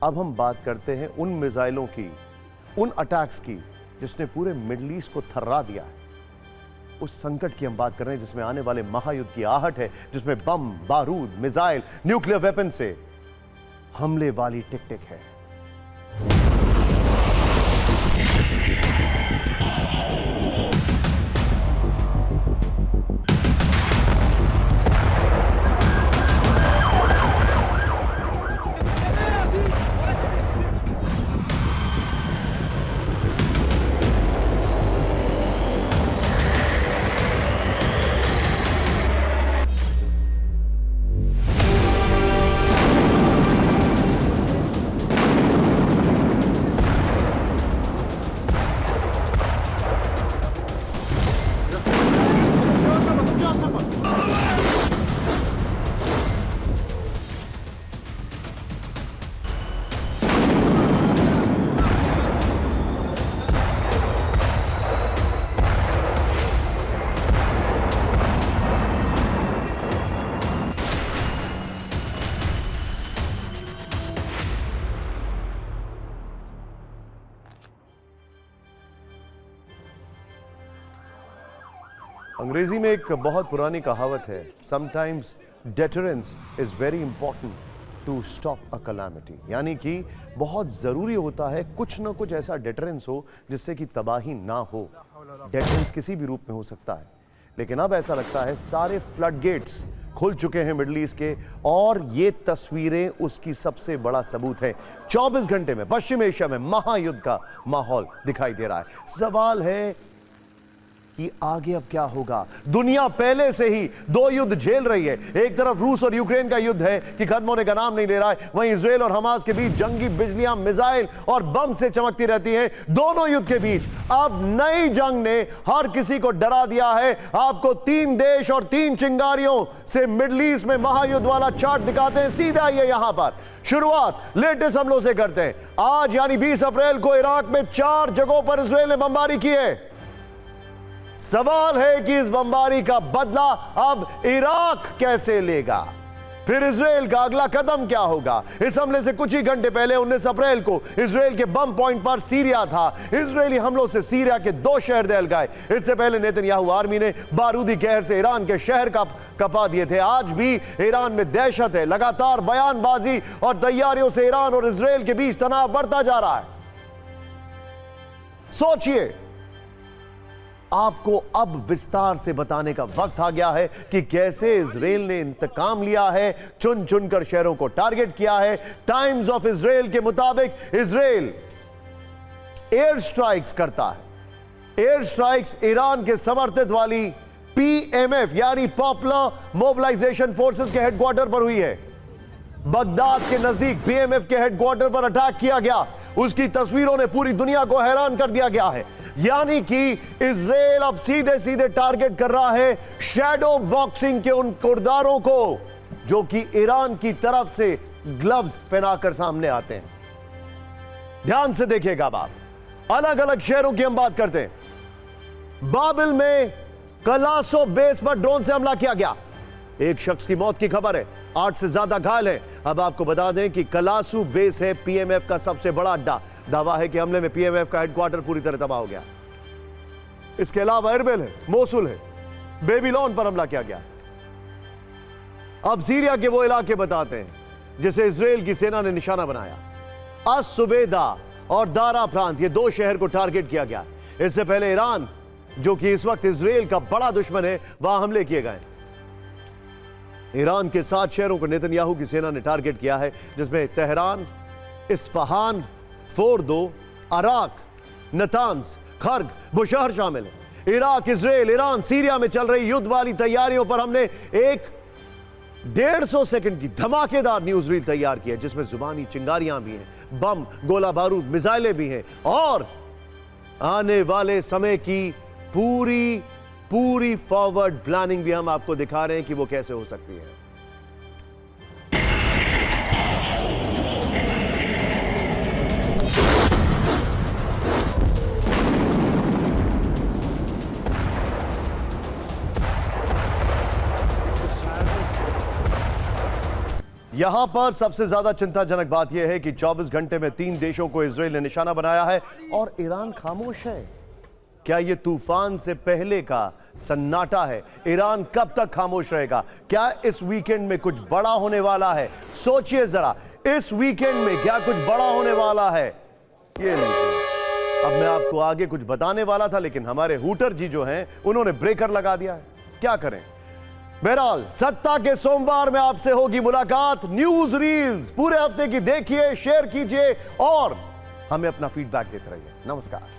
अब हम बात करते हैं उन मिसाइलों की, उन अटैक्स की जिसने पूरे मिडिल ईस्ट को थर्रा दिया है। उस संकट की हम बात कर रहे हैं जिसमें आने वाले महायुद्ध की आहट है, जिसमें बम, बारूद, मिसाइल, न्यूक्लियर वेपन से हमले वाली टिक टिक है। अंग्रेजी में एक बहुत पुरानी कहावत है, sometimes deterrence is very important to stop a calamity, यानी कि बहुत जरूरी होता है कुछ ना कुछ ऐसा डेटरेंस हो जिससे कि तबाही ना हो। डेटरेंस किसी भी रूप में हो सकता है, लेकिन अब ऐसा लगता है सारे फ्लड गेट्स खुल चुके हैं मिडिल ईस्ट के, और ये तस्वीरें उसकी सबसे बड़ा सबूत है। 24 घंटे में पश्चिम एशिया में महायुद्ध का माहौल दिखाई दे रहा है। सवाल है कि आगे अब क्या होगा। दुनिया पहले से ही दो युद्ध झेल रही है। एक तरफ रूस और यूक्रेन का युद्ध है कि खत्म होने का नाम नहीं ले रहा है, वहीं इजराइल और हमास के बीच जंगी बिजलियां, मिसाइल और बम से चमकती रहती हैं। दोनों युद्ध के बीच अब नई जंग ने हर किसी को डरा दिया है। आपको 3 देश और 3 चिंगारियों से मिडिल ईस्ट में महायुद्ध वाला चार्ट दिखाते हैं। सीधा आइए यहां पर शुरुआत लेटेस्ट हमलों से करते हैं। आज यानी 20 अप्रैल को इराक में 4 जगहों पर इजराइल ने बमबारी की है। सवाल है कि इस बमबारी का बदला अब इराक कैसे लेगा, फिर इजराइल का अगला कदम क्या होगा। इस हमले से कुछ ही घंटे पहले 19 अप्रैल को इजराइल के बम पॉइंट पर सीरिया था। इजरायली हमलों से सीरिया के 2 शहर दहल गए। इससे पहले नेतन्याहू आर्मी ने बारूदी कहर से ईरान के शहर कपा दिए थे। आज भी ईरान में दहशत है। लगातार बयानबाजी और तैयारियों से ईरान और इजराइल के बीच तनाव बढ़ता जा रहा है। सोचिए, आपको अब विस्तार से बताने का वक्त आ गया है कि कैसे इजराइल ने इंतकाम लिया है, चुन चुनकर शहरों को टारगेट किया है। टाइम्स ऑफ इजराइल के मुताबिक इजराइल एयर स्ट्राइक्स करता है। एयर स्ट्राइक्स ईरान के समर्थित वाली पीएमएफ यानी पॉपुलर मोबिलाइजेशन फोर्सेस के हेडक्वार्टर पर हुई है। बगदाद के नजदीक पीएमएफ के हेडक्वार्टर पर अटैक किया गया। उसकी तस्वीरों ने पूरी दुनिया को हैरान कर दिया गया है। यानी कि इजराइल अब सीधे सीधे टारगेट कर रहा है शैडो बॉक्सिंग के उन किरदारों को जो कि ईरान की तरफ से ग्लव्स पहनाकर सामने आते हैं। ध्यान से देखिएगा आप, अलग अलग शहरों की हम बात करते हैं। बाबिल में कलासो बेस पर ड्रोन से हमला किया गया। एक शख्स की मौत की खबर है, 8 से ज्यादा घायल है। अब आपको बता दें कि कलासू बेस है पीएमएफ का सबसे बड़ा अड्डा। दावा है कि हमले में पीएमएफ का हेडक्वार्टर पूरी तरह तबाह हो गया। इसके अलावा एरबिल है, मोसुल है, बेबीलोन पर हमला किया गया। अब सीरिया के वो इलाके बताते हैं जिसे इजराइल की सेना ने निशाना बनाया। अस-सुवेदा और दारा प्रांत, ये 2 शहर को टारगेट किया गया। इससे पहले ईरान, जो कि इस वक्त इजराइल का बड़ा दुश्मन है, वहां हमले किए गए। ईरान के 7 शहरों को नेतन्याहू की सेना ने टारगेट किया है, जिसमें Tehran, Isfahan, Fordow, Arak, Natanz, Kharg, Bushehr शामिल है। इराक, इजराइल, ईरान, सीरिया में चल रही युद्ध वाली तैयारियों पर हमने एक 150 सेकंड की धमाकेदार न्यूज रील तैयार की है, जिसमें जुबानी चिंगारियां भी हैं, बम, गोला बारूद, मिसाइलें भी हैं, और आने वाले समय की पूरी फॉरवर्ड प्लानिंग भी हम आपको दिखा रहे हैं कि वो कैसे हो सकती है। यहां पर सबसे ज्यादा चिंताजनक बात यह है कि 24 घंटे में 3 देशों को इजराइल ने निशाना बनाया है और ईरान खामोश है। क्या यह तूफान से पहले का सन्नाटा है? ईरान कब तक खामोश रहेगा? क्या इस वीकेंड में कुछ बड़ा होने वाला है? सोचिए जरा, इस वीकेंड में क्या कुछ बड़ा होने वाला है? ये नहीं, अब मैं आपको आगे कुछ बताने वाला था, लेकिन हमारे हूटर जी जो हैं उन्होंने ब्रेकर लगा दिया है। क्या करें? बहरहाल सत्ता के सोमवार में आपसे होगी मुलाकात। न्यूज रील्स पूरे हफ्ते की देखिए, शेयर कीजिए और हमें अपना फीडबैक देते रहिए। नमस्कार।